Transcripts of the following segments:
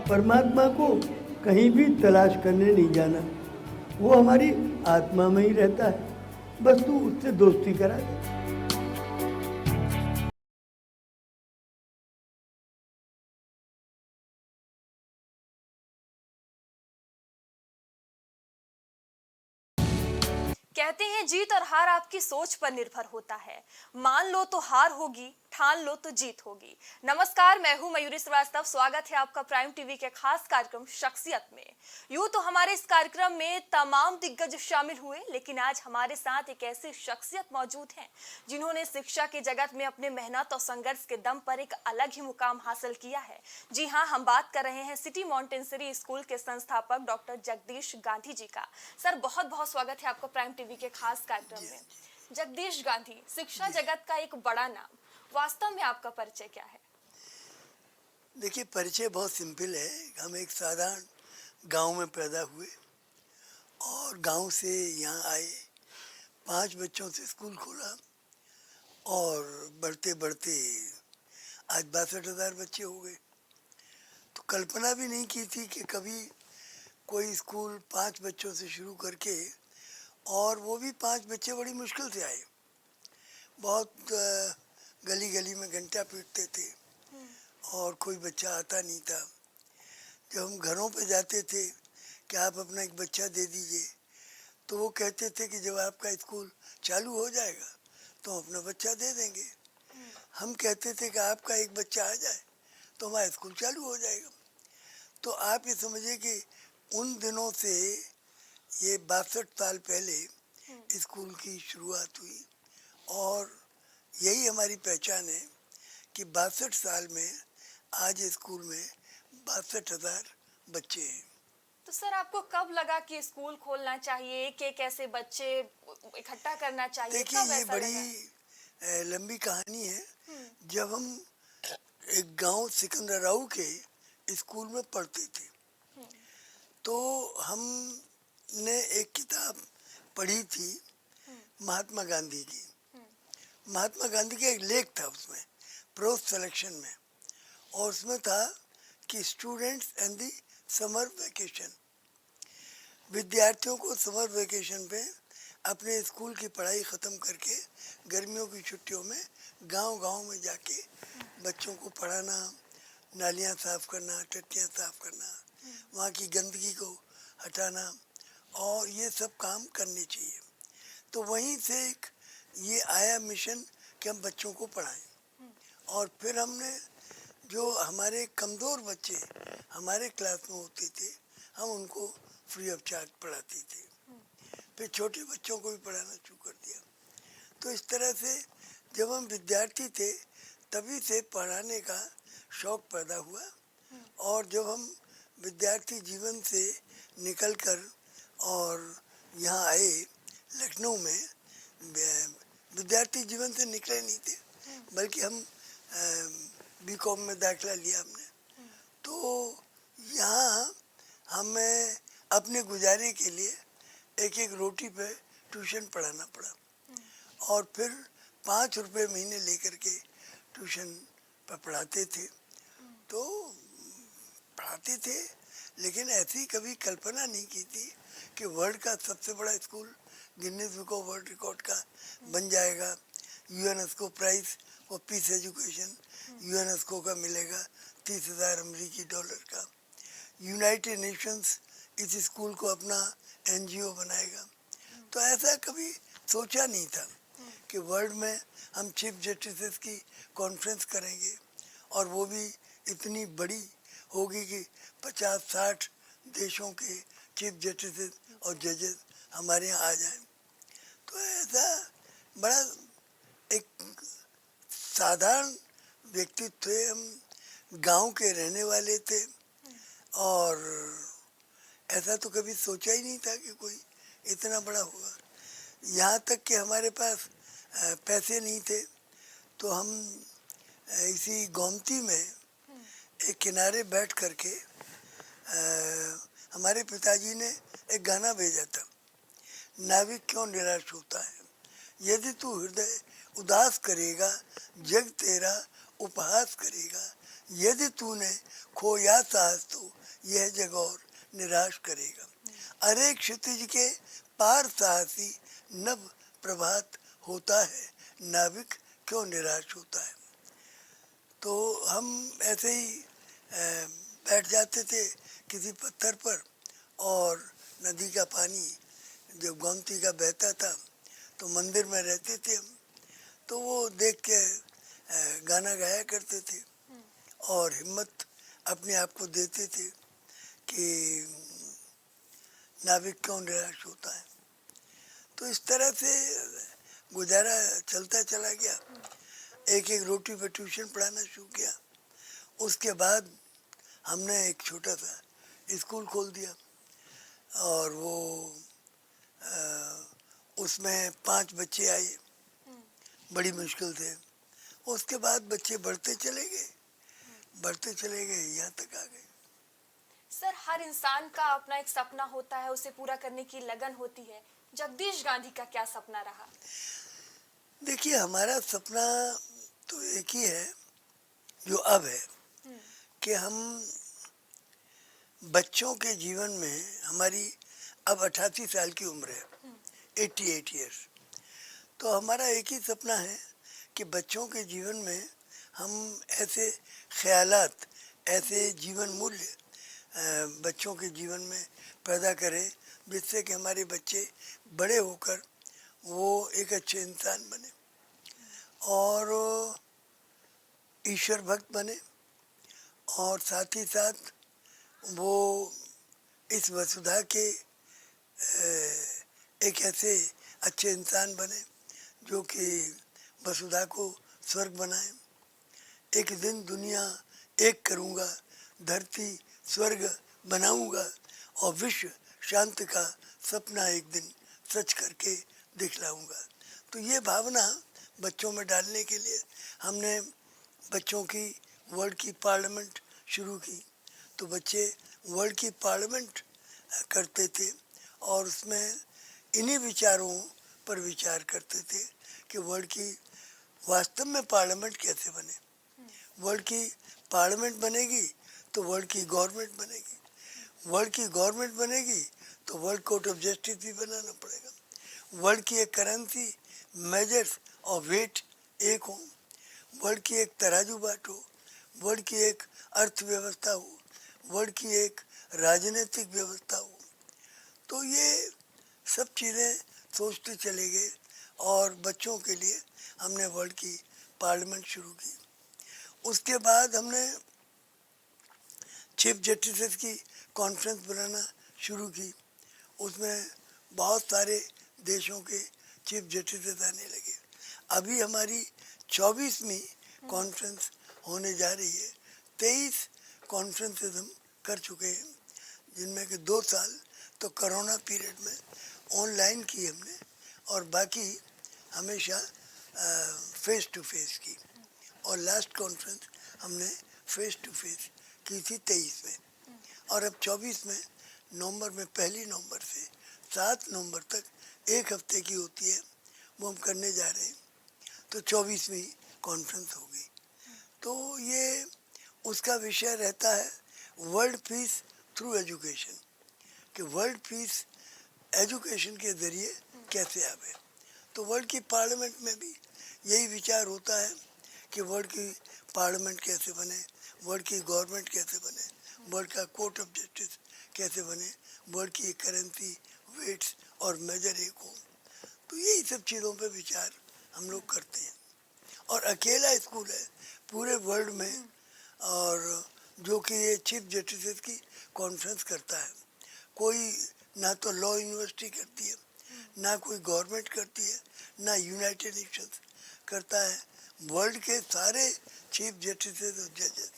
परमात्मा को कहीं भी तलाश करने नहीं जाना, वो हमारी आत्मा में ही रहता है, बस तू उससे दोस्ती करा दे। कहते हैं जीत और हार आपकी सोच पर निर्भर होता है। मान लो तो हार होगी, ठान लो तो जीत होगी। नमस्कार, मैं हूं मयूरी श्रीवास्तव। स्वागत है आपका प्राइम टीवी के खास कार्यक्रम शख्सियत में। यूं तो हमारे इस कार्यक्रम में तमाम दिग्गज शामिल हुए, लेकिन आज हमारे साथ एक ऐसी शख्सियत मौजूद हैं जिन्होंने शिक्षा के जगत में अपने मेहनत और संघर्ष के दम पर एक अलग ही मुकाम हासिल किया है। जी हाँ, हम बात कर रहे हैं सिटी मॉन्टेसरी स्कूल के संस्थापक डॉक्टर जगदीश गांधी जी का। सर, बहुत बहुत स्वागत है आपका प्राइम टीवी के खास कार्यक्रम में। जगदीश गांधी, शिक्षा जगत का एक बड़ा नाम, वास्तव में आपका परिचय क्या है? देखिए, परिचय बहुत सिंपल है। हम एक साधारण गांव में पैदा हुए और गांव से यहाँ आए। 5 बच्चों से स्कूल खोला और बढ़ते बढ़ते आज 62,000 बच्चे हो गए। तो कल्पना भी नहीं की थी कि कभी कोई स्कूल 5 बच्चों से शुरू करके, और वो भी 5 बच्चे बड़ी मुश्किल से आए। बहुत गली गली में घंटा पीटते थे और कोई बच्चा आता नहीं था। जब हम घरों पे जाते थे कि आप अपना एक बच्चा दे दीजिए, तो वो कहते थे कि जब आपका स्कूल चालू हो जाएगा तो हम अपना बच्चा दे देंगे। हम कहते थे कि आपका एक बच्चा आ जाए तो हमारा स्कूल चालू हो जाएगा। तो आप ये समझिए कि उन दिनों से, ये 62 साल पहले स्कूल की शुरुआत हुई और यही हमारी पहचान है कि 62 साल में आज स्कूल में 62,000 बच्चे हैं। तो सर, आपको कब लगा कि स्कूल खोलना चाहिए, एक कैसे बच्चे इकट्ठा करना चाहिए, देखिए, कब ये ऐसा लगा? बड़ी लंबी कहानी है। जब हम एक गांव सिकंदराऊ के स्कूल में पढ़ते थे, तो हमने एक किताब पढ़ी थी महात्मा गांधी की। महात्मा गांधी का एक लेख था उसमें, प्रोस सिलेक्शन में, और उसमें था कि students and the summer vacation, विद्यार्थियों को समर वेकेशन पे अपने स्कूल की पढ़ाई ख़त्म करके गर्मियों की छुट्टियों में गांव-गांव में जाके बच्चों को पढ़ाना, नालियाँ साफ़ करना, टट्टियाँ साफ़ करना, वहाँ की गंदगी को हटाना, और ये सब काम करने चाहिए। तो वहीं से एक ये आया मिशन कि हम बच्चों को पढ़ाएं। और फिर हमने, जो हमारे कमज़ोर बच्चे हमारे क्लास में होते थे, हम उनको फ्री ऑफ चार्ज पढ़ाते थे। फिर छोटे बच्चों को भी पढ़ाना शुरू कर दिया। तो इस तरह से जब हम विद्यार्थी थे तभी से पढ़ाने का शौक़ पैदा हुआ, और जब हम विद्यार्थी जीवन से निकलकर और यहाँ आए लखनऊ में, विद्यार्थी जीवन से निकले नहीं थे, बल्कि हम बीकॉम में दाखिला लिया हमने। तो यहाँ हमें अपने गुजारे के लिए एक एक रोटी पे ट्यूशन पढ़ाना पड़ा, और फिर 5 रुपये महीने लेकर के ट्यूशन पर पढ़ाते थे। तो पढ़ाते थे, लेकिन ऐसी कभी कल्पना नहीं की थी कि वर्ल्ड का सबसे बड़ा school Guinness book of world record का बन जाएगा। UNESCO prize for peace education UNESCO का मिलेगा, 30,000 अमेरिकी डॉलर का। यूनाइटेड नेशंस इस स्कूल को अपना एनजीओ बनाएगा। तो ऐसा कभी सोचा नहीं था कि वर्ल्ड में हम चीफ जस्टिस की कॉन्फ्रेंस करेंगे, और वो भी इतनी बड़ी होगी कि 50-60 देशों के चीफ जस्टिस और जजेस हमारे यहाँ आ जाएं। तो ऐसा बड़ा एक साधारण व्यक्तित्व थे हम, गांव के रहने वाले थे, और ऐसा तो कभी सोचा ही नहीं था कि कोई इतना बड़ा होगा। यहाँ तक कि हमारे पास पैसे नहीं थे, तो हम इसी गोमती में एक किनारे बैठ करके हमारे पिताजी ने एक गाना भेजा था, नाविक क्यों निराश होता है, यदि तू हृदय उदास करेगा जग तेरा उपहास करेगा, यदि तूने खोया साहस तो यह जग और निराश करेगा। अरे क्षितिज के पार साहसी नव प्रभात होता है, नाविक क्यों निराश होता है। तो हम ऐसे ही बैठ जाते थे किसी पत्थर पर, और नदी का पानी जब गोमती का बहता था तो मंदिर में रहते थे हम, तो वो देख के गाना गाया करते थे और हिम्मत अपने आप को देते थे कि नाविक क्यों निराश होता है। तो इस तरह से गुजारा चलता चला गया। एक एक रोटी पे ट्यूशन पढ़ाना शुरू किया। उसके बाद हमने एक छोटा सा स्कूल खोल दिया और वो उसमें 5 बच्चे आए, बड़ी मुश्किल से। उसके बाद बच्चे बढ़ते चले गए यहाँ तक आ गए। सर, हर इंसान का अपना एक सपना होता है, उसे पूरा करने की लगन होती है। जगदीश गांधी का क्या सपना रहा? देखिए, हमारा सपना तो एक ही है जो अब है कि हम बच्चों के जीवन में, हमारी अब 88 साल की उम्र है, 88 ईयर्स, तो हमारा एक ही सपना है कि बच्चों के जीवन में हम ऐसे ख्यालात, ऐसे जीवन मूल्य बच्चों के जीवन में पैदा करें जिससे कि हमारे बच्चे बड़े होकर वो एक अच्छे इंसान बने और ईश्वर भक्त बने, और साथ ही साथ वो इस वसुधा के एक ऐसे अच्छे इंसान बने जो कि वसुधा को स्वर्ग बनाए। एक दिन दुनिया एक करूँगा, धरती स्वर्ग बनाऊंगा और विश्व शांति का सपना एक दिन सच करके दिखलाऊंगा। तो ये भावना बच्चों में डालने के लिए हमने बच्चों की वर्ल्ड की पार्लियामेंट शुरू की। तो बच्चे वर्ल्ड की पार्लियामेंट करते थे और उसमें इन्हीं विचारों पर विचार करते थे कि वर्ल्ड की वास्तव में पार्लियामेंट कैसे बने। वर्ल्ड की पार्लियामेंट बनेगी तो वर्ल्ड की गवर्नमेंट बनेगी, वर्ल्ड की गवर्नमेंट बनेगी तो वर्ल्ड कोर्ट ऑफ जस्टिस भी बनाना पड़ेगा। वर्ल्ड की एक करेंसी, मेजर्स और वेट एक हो, वर्ल्ड की एक तराजू बाट हो, वर्ल्ड की एक अर्थव्यवस्था हो, वर्ल्ड की एक राजनीतिक व्यवस्था हो। तो ये सब चीज़ें सोचते चले गए और बच्चों के लिए हमने वर्ल्ड की पार्लियामेंट शुरू की। उसके बाद हमने चीफ जस्टिस की कॉन्फ्रेंस बनाना शुरू की। उसमें बहुत सारे देशों के चीफ जस्टिस आने लगे। अभी हमारी 24वीं कॉन्फ्रेंस होने जा रही है। 23 कॉन्फ्रेंसेस हम कर चुके हैं, जिनमें कि 2 साल तो कोरोना पीरियड में ऑनलाइन की हमने और बाकी हमेशा फेस टू फेस की। और लास्ट कॉन्फ्रेंस हमने फेस टू फेस की थी 23 में, और अब 24 में नवंबर में 1 नवंबर से 7 नवंबर तक 1 हफ्ते की होती है, वो हम करने जा रहे हैं। तो 24वीं कॉन्फ्रेंस होगी। तो ये उसका विषय रहता है वर्ल्ड पीस थ्रू एजुकेशन, कि वर्ल्ड पीस एजुकेशन के ज़रिए कैसे आवे। तो वर्ल्ड की पार्लियामेंट में भी यही विचार होता है कि वर्ल्ड की पार्लियामेंट कैसे बने, वर्ल्ड की गवर्नमेंट कैसे बने, वर्ल्ड का कोर्ट ऑफ जस्टिस कैसे बने, वर्ल्ड की करेंसी, वेट्स और मेजर एक हो। तो यही सब चीज़ों पे विचार हम लोग करते हैं। और अकेला स्कूल है पूरे वर्ल्ड में, और जो कि ये चीफ जस्टिस की कॉन्फ्रेंस करता है। कोई ना तो लॉ यूनिवर्सिटी करती है, ना कोई गवर्नमेंट करती है, ना यूनाइटेड नेशंस करता है। वर्ल्ड के सारे चीफ जस्टिस और जजेस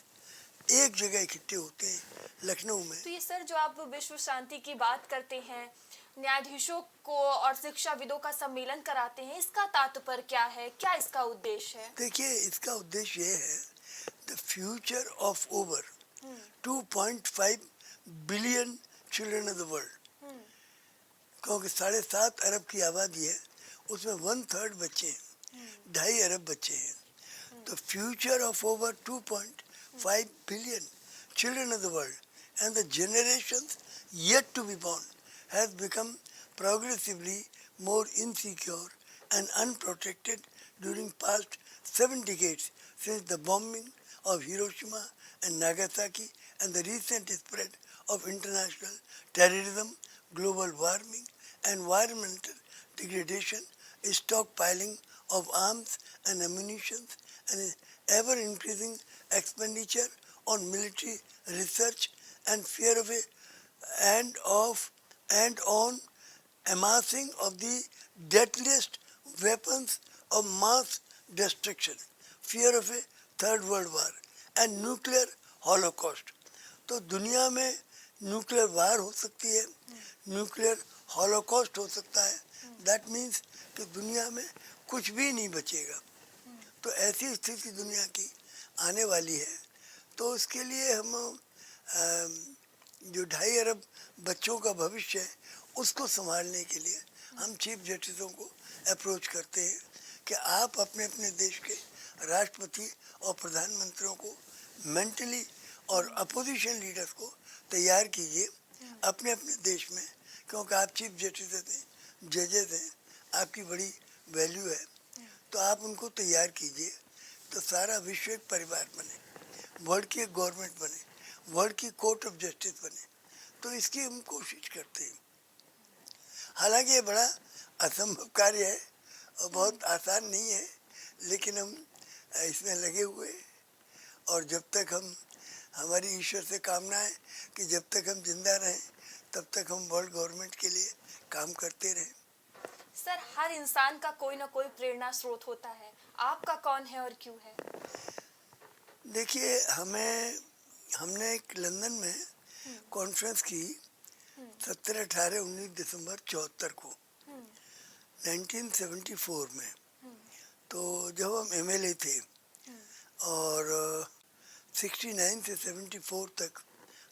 एक जगह इकट्ठे होते हैं लखनऊ में। तो ये सर, जो आप विश्व शांति की बात करते हैं, न्यायाधीशों को और शिक्षाविदों का सम्मेलन कराते हैं, इसका तात्पर्य क्या है, क्या इसका उद्देश्य है? देखिए, इसका उद्देश्य ये है, the future of over 2.5 billion children of the world, क्योंकि 7.5 अरब की आबादी है, उसमें 1/3 बच्चे हैं, 2.5 अरब बच्चे हैं। तो future of over 2.5 billion children of the world and the generations yet to be born has become progressively more insecure and unprotected during past 7 decades since the bombing of Hiroshima and Nagasaki and the recent spread of international terrorism, global warming, environmental degradation, stockpiling of arms and ammunition, and ever-increasing expenditure on military research and fear of a and on amassing of the deadliest weapons of mass destruction, fear of a third world war and nuclear holocaust. तो दुनिया में nuclear वार हो सकती है, nuclear Holocaust हो सकता है. That means कि दुनिया में कुछ भी नहीं बचेगा. तो ऐसी स्थिति दुनिया की आने वाली है. तो उसके लिए हम जो 2.5 अरब बच्चों का भविष्य है उसको संभालने के लिए हम चीफ जस्टिसों को अप्रोच करते हैं कि आप अपने अपने देश के राष्ट्रपति और प्रधानमंत्रियों को मेंटली और अपोजिशन लीडर्स को तैयार कीजिए अपने अपने देश में, क्योंकि आप चीफ जस्टिस हैं, जजेस हैं, आपकी बड़ी वैल्यू है. तो आप उनको तैयार कीजिए तो सारा विश्व एक परिवार बने, वर्ल्ड की एक गवर्नमेंट बने, वर्ल्ड की कोर्ट ऑफ जस्टिस बने. तो इसकी हम कोशिश करते हैं. हालांकि ये बड़ा असंभव कार्य है और बहुत आसान नहीं है, लेकिन हम इसमें लगे हुए हैं. और जब तक हम, हमारी ईश्वर से कामना है कि जब तक हम जिंदा रहें तब तक हम वर्ल्ड गवर्नमेंट के लिए काम करते रहें. सर, हर इंसान का कोई ना कोई प्रेरणा स्रोत होता है. आपका कौन है और क्यों है? देखिए, हमने एक लंदन में कॉन्फ्रेंस की 17, 18, 19 दिसंबर 74 को 1974 में. तो जब हम MLA थे और 69 से 74 तक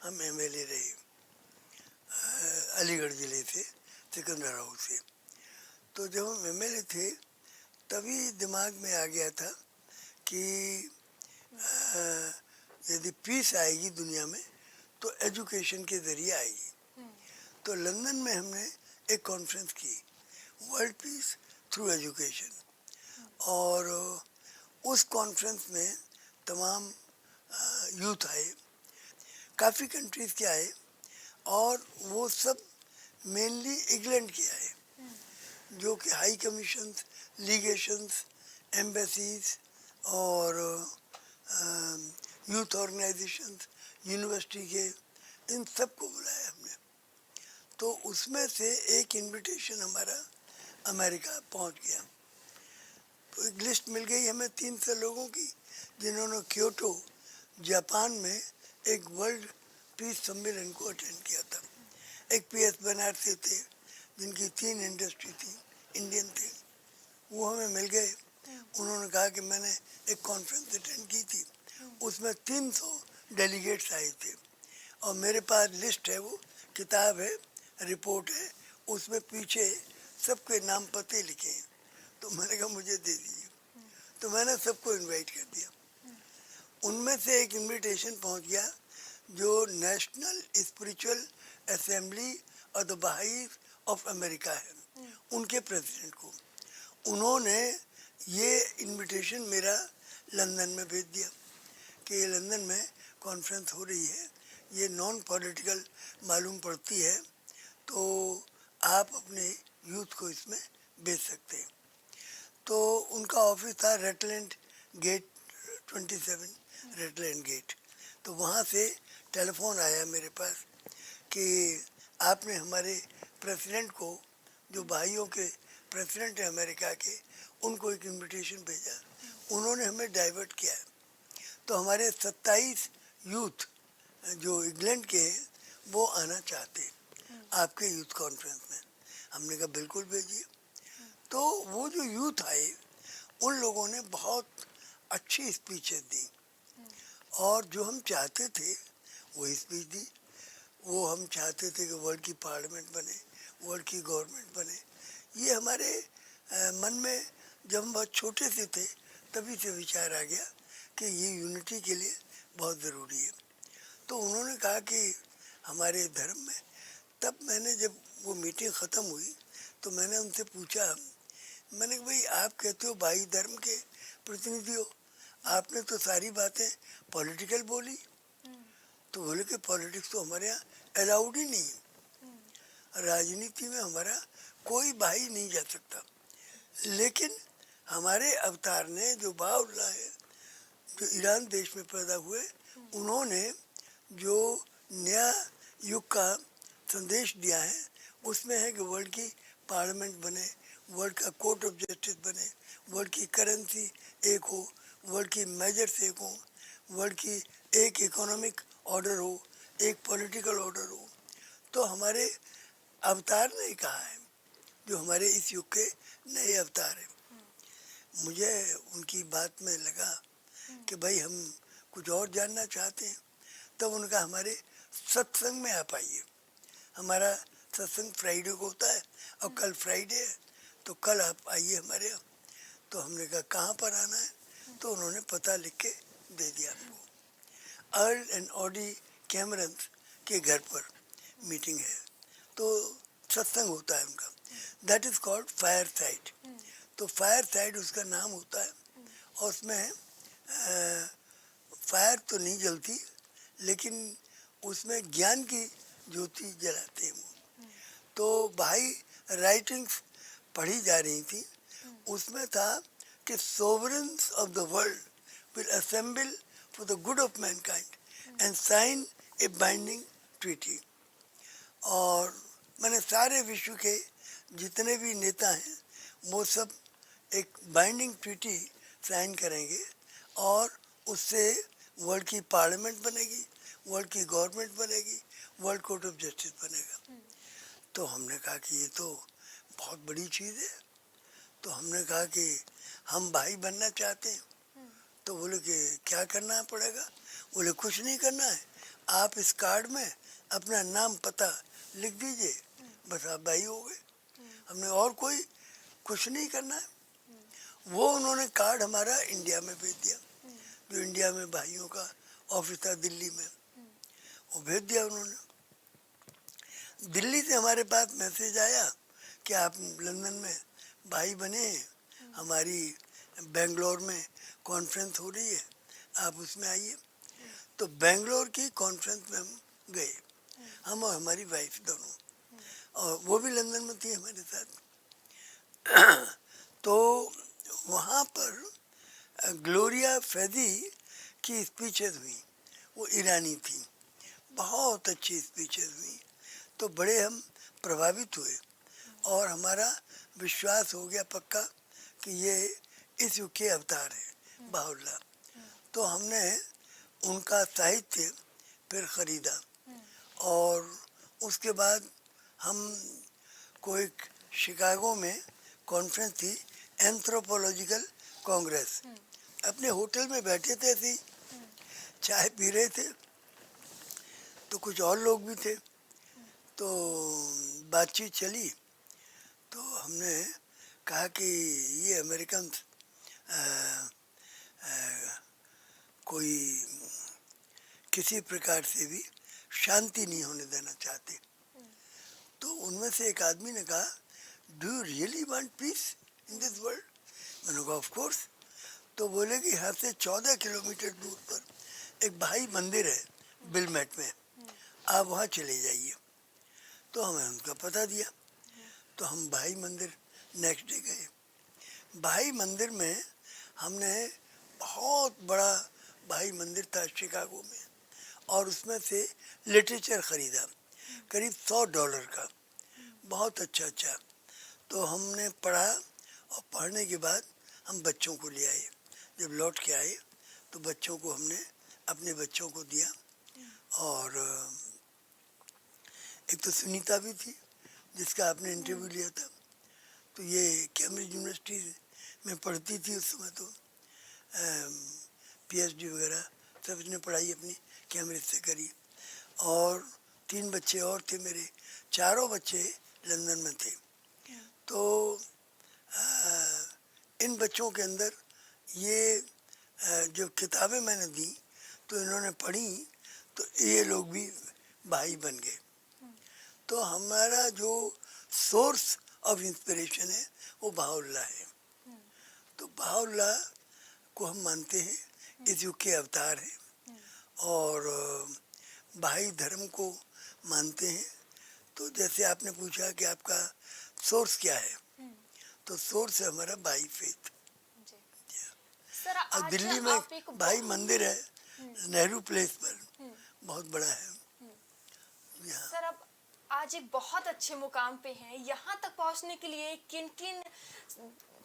हम MLA रहे अलीगढ़ ज़िले से, सिकंदराबाद से. तो जब हम MLA थे तभी दिमाग में आ गया था कि यदि पीस आएगी दुनिया में तो एजुकेशन के ज़रिए आएगी. तो लंदन में हमने एक कॉन्फ्रेंस की, वर्ल्ड पीस थ्रू एजुकेशन. और उस कॉन्फ्रेंस में तमाम यूथ आए, काफ़ी कंट्रीज़ के आए और वो सब मेनली इंग्लैंड के आए, जो कि हाई कमीशंस, लीगेशंस, एम्बेसीज और यूथ ऑर्गेनाइजेशंस, यूनिवर्सिटी के, इन सब को बुलाया हमने. तो उसमें से एक इनविटेशन हमारा अमेरिका पहुंच गया. तो एक लिस्ट मिल गई हमें 300 लोगों की जिन्होंने क्योटो जापान में एक वर्ल्ड पीस सम्मेलन को अटेंड किया था. एक PS बनारसी थे जिनकी 3 इंडस्ट्री थी, इंडियन थे, वो हमें मिल गए. उन्होंने कहा कि मैंने एक कॉन्फ्रेंस अटेंड की थी, उसमें 300 डेलीगेट्स आए थे और मेरे पास लिस्ट है, वो किताब है, रिपोर्ट है, उसमें पीछे सबके नाम पते लिखे हैं. तो मैंने कहा मुझे दे दीजिए. तो मैंने सबको इनवाइट कर दिया. उनमें से एक इनविटेशन पहुंच गया जो नेशनल स्पिरिचुअल असेंबली और द बहाईस ऑफ अमेरिका है, उनके प्रेसिडेंट को. उन्होंने ये इनविटेशन मेरा लंदन में भेज दिया कि ये लंदन में कॉन्फ्रेंस हो रही है, ये नॉन पॉलिटिकल मालूम पड़ती है, तो आप अपने यूथ को इसमें भेज सकते हैं. तो उनका ऑफिस था रेटलैंड गेट 27, रेटलैंड गेट. तो वहाँ से टेलीफोन आया मेरे पास कि आपने हमारे प्रेसिडेंट को, जो भाइयों के प्रेसिडेंट हैं अमेरिका के, उनको एक इनविटेशन भेजा. उन्होंने हमें डाइवर्ट किया है. तो हमारे 27 यूथ जो इंग्लैंड के हैं वो आना चाहते हैं आपके यूथ कॉन्फ्रेंस में. हमने कहा बिल्कुल भेजिए. तो वो जो यूथ आए उन लोगों ने बहुत अच्छी स्पीचेस दी और जो हम चाहते थे वो स्पीच दी. वो हम चाहते थे कि वर्ल्ड की पार्लियामेंट बने, वर्ल्ड की गवर्नमेंट बने. ये हमारे मन में जब हम बहुत छोटे से थे तभी से विचार आ गया कि ये यूनिटी के लिए बहुत ज़रूरी है. तो उन्होंने कहा कि हमारे धर्म में। तब मैंने जब वो मीटिंग ख़त्म हुई तो मैंने उनसे पूछा, मैंने कहा भाई आप कहते हो भाई धर्म के प्रतिनिधि हो, आपने तो सारी बातें पॉलिटिकल बोली। तो बोले कि पॉलिटिक्स तो हमारे यहाँ अलाउड ही नहीं है, राजनीति में हमारा कोई भाई नहीं जा सकता। लेकिन हमारे अवतार ने जो बाउल्लाह है, जो ईरान देश में पैदा हुए, उन्होंने जो नया युग का संदेश दिया है उसमें है कि वर्ल्ड की पार्लियामेंट बने, वर्ल्ड का कोर्ट ऑफ जस्टिस बने, वर्ल्ड की करेंसी एक हो, वर्ल्ड की मेजर्स एक हो, वर्ल्ड की एक इकोनॉमिक ऑर्डर हो, एक पॉलिटिकल ऑर्डर हो। तो हमारे अवतार ने कहा है, जो हमारे इस युग के नए अवतार हैं। मुझे उनकी बात में लगा कि भाई हम कुछ और जानना चाहते हैं। तब उनका हमारे सत्संग में आप आइए। हमारा सत्संग फ्राइडे को होता है और कल फ्राइडे है, तो कल आप आइए हमारे यहाँ। तो हमने कहा कहाँ पर आना है, तो उन्होंने पता लिख के दे दिया हमको। अर्ल एंड ऑडी कैमरन के घर पर मीटिंग है, तो सत्संग होता है उनका। That is called fire side. तो फायर साइड उसका नाम होता है, और उसमें फायर तो नहीं जलती, लेकिन उसमें ज्ञान की ज्योति जलाते हैं वो। तो भाई राइटिंग्स पढ़ी जा रही थी, उसमें था कि sovereigns of the world will assemble for the good of mankind and sign a binding treaty. और मैंने सारे विश्व के जितने भी नेता हैं वो सब एक बाइंडिंग ट्रीटी साइन करेंगे, और उससे वर्ल्ड की पार्लियामेंट बनेगी, वर्ल्ड की गवर्नमेंट बनेगी, वर्ल्ड कोर्ट ऑफ जस्टिस बनेगा। तो हमने कहा कि ये तो बहुत बड़ी चीज़ है। तो हमने कहा कि हम भाई बनना चाहते हैं। तो बोले कि क्या करना पड़ेगा? बोले कुछ नहीं करना है, आप इस कार्ड में अपना नाम पता लिख दीजिए, बस आप भाई हो गए। हमने और कोई कुछ नहीं करना है। वो उन्होंने कार्ड हमारा इंडिया में भेज दिया, जो इंडिया में भाइयों का ऑफिस था दिल्ली में, वो भेज दिया उन्होंने। दिल्ली से हमारे पास मैसेज आया कि आप लंदन में भाई बने हैं, हमारी बेंगलोर में कॉन्फ्रेंस हो रही है, आप उसमें आइए। तो बेंगलोर की कॉन्फ्रेंस में हम गए, हम और हमारी वाइफ दोनों, और वो भी लंदन में थी हमारे साथ। तो वहाँ पर ग्लोरिया फैदी की स्पीचेस हुई, वो ईरानी थी, बहुत अच्छी स्पीचेस हुई। तो बड़े हम प्रभावित हुए, और हमारा विश्वास हो गया पक्का कि ये इस युग के अवतार है बाउल्लाह। तो हमने उनका साहित्य फिर ख़रीदा, और उसके बाद हम कोई शिकागो में कॉन्फ्रेंस थी, एंथ्रोपोलॉजिकल कांग्रेस, अपने होटल में बैठे थे, ऐसे ही चाय पी रहे थे, तो कुछ और लोग भी थे। तो बातचीत चली, तो हमने कहा कि ये अमेरिकन कोई किसी प्रकार से भी शांति नहीं होने देना चाहते। तो उनमें से एक आदमी ने कहा, do you really want piece in this world? मैंने कहा ऑफ कोर्स। तो बोले कि यहाँ से 14 किलोमीटर दूर पर एक भाई मंदिर है बिलमेट में, आप वहाँ चले जाइए। तो हमें उनका पता दिया, तो हम भाई मंदिर नेक्स्ट डे गए। भाई मंदिर में हमने बहुत बड़ा भाई मंदिर था शिकागो में, और उसमें से लिटरेचर ख़रीदा करीब $100 का, बहुत अच्छा। तो हमने पढ़ा, और पढ़ने के बाद हम बच्चों को ले आए। जब लौट के आए तो बच्चों को हमने अपने बच्चों को दिया, और एक तो सुनीता भी थी जिसका आपने इंटरव्यू लिया था, तो ये कैम्ब्रिज यूनिवर्सिटी में पढ़ती थी उस समय। तो PhD वगैरह सब इसने पढ़ाई अपनी कैम्ब्रिज से करी, और 3 बच्चे और थे मेरे, चारों बच्चे लंदन में थे। तो इन बच्चों के अंदर ये जो किताबें मैंने दी तो इन्होंने पढ़ी, तो ये लोग भी भाई बन गए। तो हमारा जो सोर्स ऑफ इंस्पिरेशन है वो बहाउल्लाह है। तो बहाउल्लाह को हम मानते हैं इस युग के अवतार हैं और भाई धर्म को मानते हैं। तो जैसे आपने पूछा कि आपका सोर्स क्या है, तो सोर्स है हमारा भाई फेथ। सर और आज दिल्ली में आप एक भाई मंदिर है नेहरू प्लेस पर, बहुत बड़ा है। यहाँ सर अब आज एक बहुत अच्छे मुकाम पे हैं, यहाँ तक पहुँचने के लिए किन किन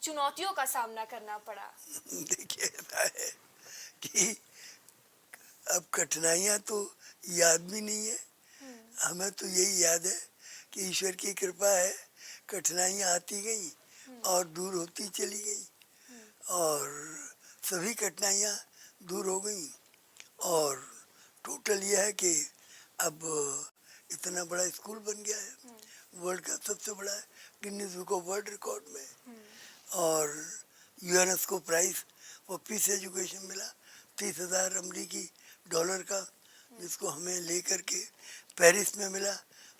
चुनौतियों का सामना करना पड़ा? देखिए ऐसा है कि अब कठिनाइयाँ तो याद भी नहीं है। हमें तो यही याद है कि ईश्वर की कृपा है, कठिनाइयाँ आती गई और दूर होती चली गई और सभी कठिनाइयाँ दूर हो गई। और टोटल यह है कि अब इतना बड़ा स्कूल बन गया है, वर्ल्ड का सबसे बड़ा है, Guinness book of world record में। और UNESCO prize for peace education मिला 30,000 अमरीकी डॉलर का, जिसको हमें लेकर के पेरिस में मिला।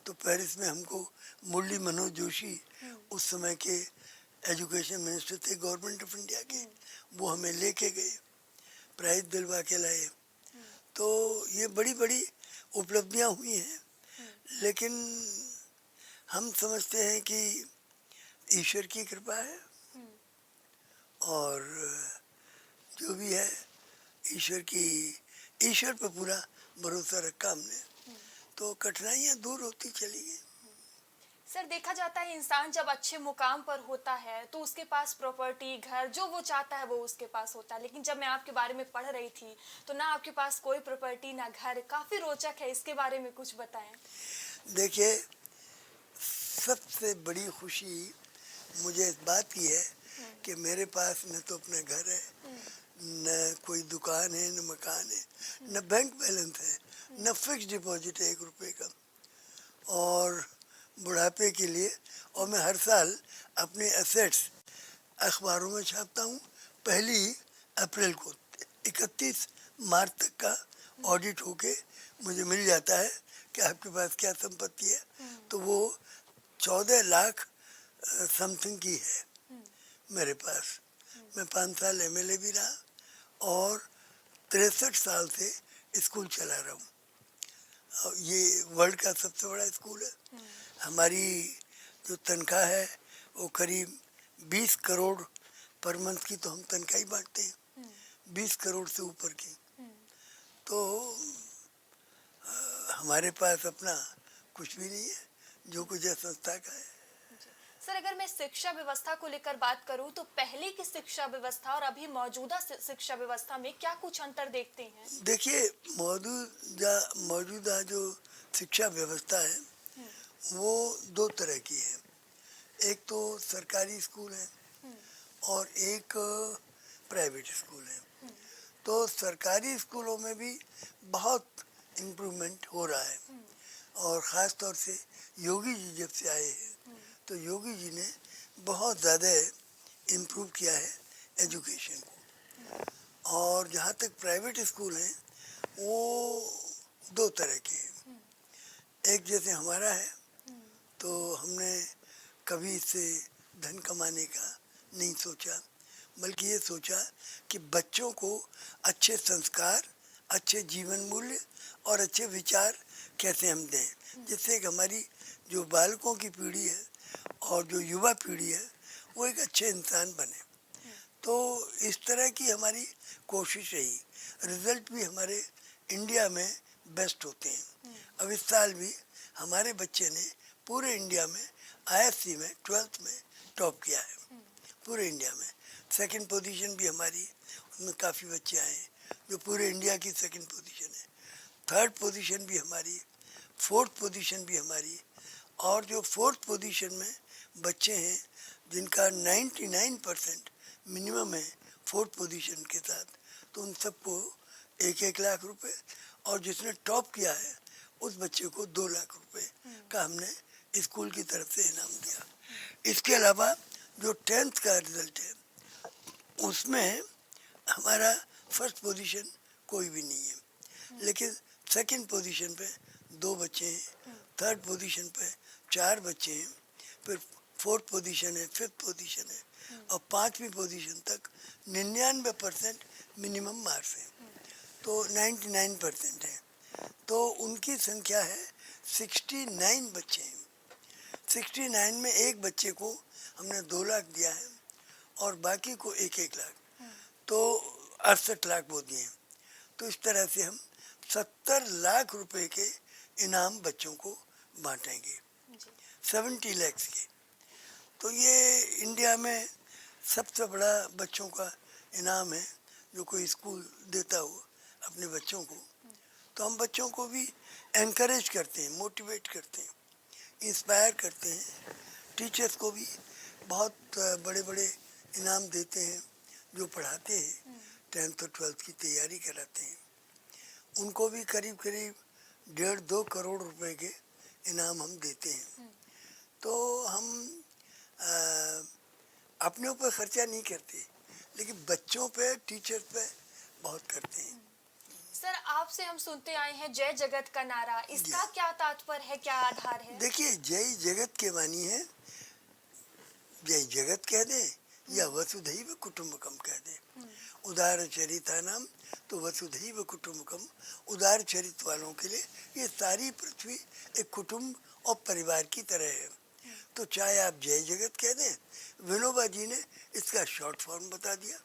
तो पेरिस में हमको मुरली मनोज जोशी उस समय के एजुकेशन मिनिस्टर थे गवर्नमेंट ऑफ इंडिया के, वो हमें लेके गए, प्राइज दिलवा के लाए। तो ये बड़ी बड़ी उपलब्धियां हुई हैं, लेकिन हम समझते हैं कि ईश्वर की कृपा है और जो भी है ईश्वर पर पूरा भरोसा रखा हमने, तो कठिनाइयाँ दूर होती चली गई। सर देखा जाता है इंसान जब अच्छे मुकाम पर होता है तो उसके पास प्रॉपर्टी, घर, जो वो चाहता है वो उसके पास होता है। लेकिन जब मैं आपके बारे में पढ़ रही थी तो ना आपके पास कोई प्रॉपर्टी ना घर, काफी रोचक है, इसके बारे में कुछ बताएं। देखिए, सबसे बड़ी खुशी मुझे इस बात की है कि मेरे पास न तो अपना घर है, न कोई दुकान है, न मकान है, न बैंक बैलेंस है, न फिक्स डिपॉजिट है 1 रुपए का। और बुढ़ापे के लिए और मैं हर साल अपने एसेट्स अखबारों में छापता हूँ। 1 अप्रैल को 31 मार्च तक का ऑडिट होके मुझे मिल जाता है कि आपके पास क्या संपत्ति है। तो वो 14 लाख समथिंग की है मेरे पास। मैं 5 साल एमएलए भी रहा और 63 साल से स्कूल चला रहा हूँ। ये वर्ल्ड का सबसे बड़ा स्कूल है। हमारी जो तनख्वाह है वो करीब 20 करोड़ पर मंथ की, तो हम तनख्वाह ही बांटते हैं 20 करोड़ से ऊपर की। तो हमारे पास अपना कुछ भी नहीं है, जो कुछ है संस्था का है। सर अगर मैं शिक्षा व्यवस्था को लेकर बात करूं तो पहले की शिक्षा व्यवस्था और अभी मौजूदा शिक्षा व्यवस्था में क्या कुछ अंतर देखते हैं? देखिए, मौजूदा जो शिक्षा व्यवस्था है वो 2 तरह की है। एक तो सरकारी स्कूल है और एक प्राइवेट स्कूल है। तो सरकारी स्कूलों में भी बहुत इम्प्रूवमेंट हो रहा है और ख़ास तौर से योगी जी जब से आए हैं तो योगी जी ने बहुत ज़्यादा इम्प्रूव किया है एजुकेशन को। और जहाँ तक प्राइवेट स्कूल हैं वो 2 तरह के हैं। एक जैसे हमारा है तो हमने कभी इससे धन कमाने का नहीं सोचा, बल्कि ये सोचा कि बच्चों को अच्छे संस्कार, अच्छे जीवन मूल्य और अच्छे विचार कैसे हम दें, जिससे कि हमारी जो बालकों की पीढ़ी है और जो युवा पीढ़ी है वो एक अच्छे इंसान बने। तो इस तरह की हमारी कोशिश रही। रिजल्ट भी हमारे इंडिया में बेस्ट होते हैं। अब इस साल भी हमारे बच्चे ने पूरे इंडिया में आईएससी में 12th में टॉप किया है, पूरे इंडिया में। 2nd पोजीशन भी हमारी, उसमें काफ़ी बच्चे आए हैं जो पूरे इंडिया की 2nd पोजीशन है। 3rd पोजीशन भी हमारी, 4th पोजीशन भी हमारी। और जो 4th पोजीशन में बच्चे हैं जिनका 99% मिनिमम है 4th पोजीशन के साथ, तो उन सबको 1-1 लाख रुपए, और जिसने टॉप किया है उस बच्चे को 2 लाख रुपए का हमने स्कूल की तरफ से इनाम दिया। इसके अलावा जो 10th का रिजल्ट है उसमें हमारा 1st पोजीशन कोई भी नहीं है, लेकिन 2nd पोजीशन पे 2 बच्चे हैं, थर्ड पोजीशन पे 4 बच्चे हैं, फिर फोर्थ पोजीशन है, फिफ्थ पोजीशन है और 5वीं पोजीशन तक 99% मिनिमम मार्क्स है, तो 99% है। तो उनकी संख्या है 69 बच्चे हैं। 69 में एक बच्चे को हमने 2 लाख दिया है और बाकी को 1-1 लाख, तो 68 लाख वो दिए हैं। तो इस तरह से हम 70 लाख रुपए के इनाम बच्चों को बांटेंगे, 70 लाख के। तो ये इंडिया में सबसे बड़ा बच्चों का इनाम है जो कोई स्कूल देता हो अपने बच्चों को। तो हम बच्चों को भी एनकरेज करते हैं, मोटिवेट करते हैं, इंस्पायर करते हैं। टीचर्स को भी बहुत बड़े बड़े इनाम देते हैं जो पढ़ाते हैं, 10th और 12th की तैयारी कराते हैं। उनको भी करीब करीब 1.5-2 करोड़ रुपए के इनाम हम देते हैं। तो हम अपने ऊपर खर्चा नहीं करते, लेकिन बच्चों पे, टीचर्स पे बहुत करते हैं। सर, आपसे हम सुनते आए हैं जय जगत का नारा, इसका क्या तात्पर्य है, क्या आधार है? देखिए, जय जगत के वाणी है, जय जगत कह दे या वसुधैव कुटुंबकम कह दे। उदार चरिता नाम, तो वसुधैव कुटुंबकम, उदार चरित वालों के लिए ये सारी पृथ्वी एक कुटुंब और परिवार की तरह है। तो चाहे आप जय जगत कह दें, विनोबा जी ने इसका शॉर्ट फॉर्म बता दिया,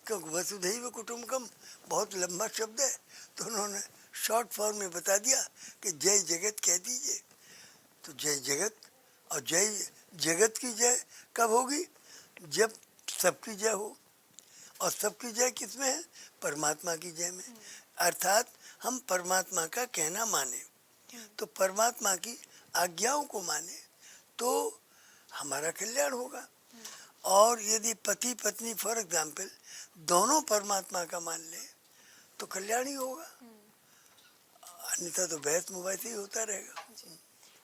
क्योंकि वसुधैव कुटुंबकम बहुत लंबा शब्द है, तो उन्होंने शॉर्ट फॉर्म में बता दिया कि जय जगत कह दीजिए। तो जय जगत, और जय जगत की जय कब होगी? जब सबकी जय हो। और सबकी जय किसमें है? परमात्मा की जय में। अर्थात हम परमात्मा का कहना माने, तो परमात्मा की आज्ञाओं को माने, तो हमारा कल्याण होगा। और यदि पति पत्नी फॉर एग्जाम्पल दोनों परमात्मा का मान ले तो कल्याण ही होगा, अन्यथा तो बहस मुबाहिस ही होता रहेगा।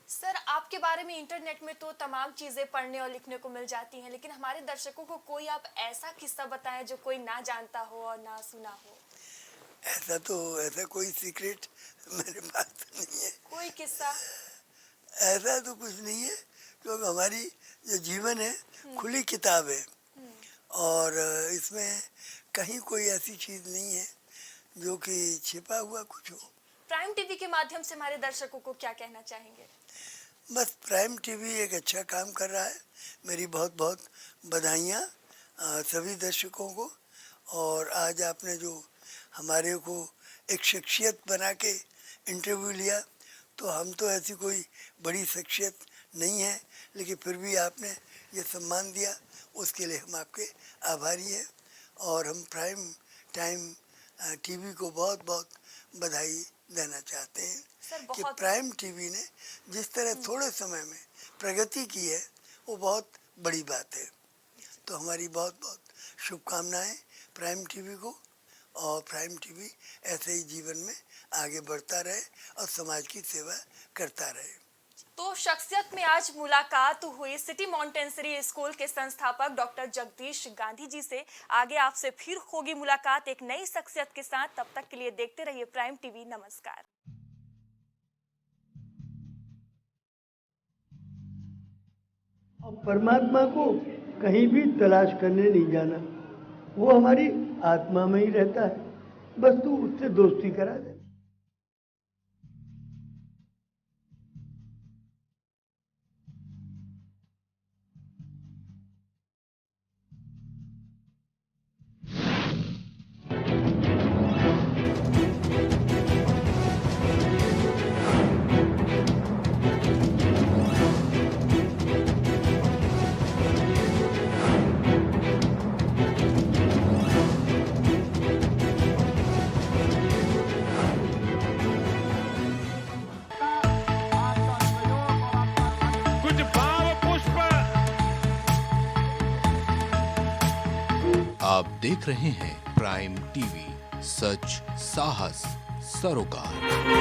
सर, आपके बारे में इंटरनेट में तो तमाम चीजें पढ़ने और लिखने को मिल जाती हैं, लेकिन हमारे दर्शकों को कोई आप ऐसा किस्सा बताएं जो कोई ना जानता हो और ना सुना हो। ऐसा कोई सीक्रेट मेरे पास तो नहीं है। कोई किस्सा? ऐसा तो कुछ नहीं है, क्योंकि हमारी जो जीवन है खुली किताब है और इसमें कहीं कोई ऐसी चीज नहीं है जो कि छिपा हुआ कुछ हो। प्राइम टीवी के माध्यम से हमारे दर्शकों को क्या कहना चाहेंगे? बस प्राइम टीवी एक अच्छा काम कर रहा है। मेरी बहुत बहुत बधाइयाँ सभी दर्शकों को। और आज आपने जो हमारे को एक शख्सियत बना के इंटरव्यू लिया, तो हम तो ऐसी कोई बड़ी शख्सियत नहीं है, लेकिन फिर भी आपने ये सम्मान दिया, उसके लिए हम आपके आभारी हैं। और हम प्राइम टाइम टीवी को बहुत बहुत बधाई देना चाहते हैं कि प्राइम टीवी ने जिस तरह थोड़े समय में प्रगति की है, वो बहुत बड़ी बात है। तो हमारी बहुत बहुत शुभकामनाएं प्राइम टीवी को, और प्राइम टीवी ऐसे ही जीवन में आगे बढ़ता रहे और समाज की सेवा करता रहे। तो शख्सियत में आज मुलाकात हुई सिटी मॉन्टेसरी स्कूल के संस्थापक डॉक्टर जगदीश गांधी जी से। आगे आपसे फिर होगी मुलाकात एक नई शख्सियत के साथ। तब तक के लिए देखते रहिए प्राइम टीवी। नमस्कार। और परमात्मा को कहीं भी तलाश करने नहीं जाना, वो हमारी आत्मा में ही रहता है, बस तू उससे दोस्ती करा दे। आप देख रहे हैं प्राइम टीवी, सच साहस सरोकार।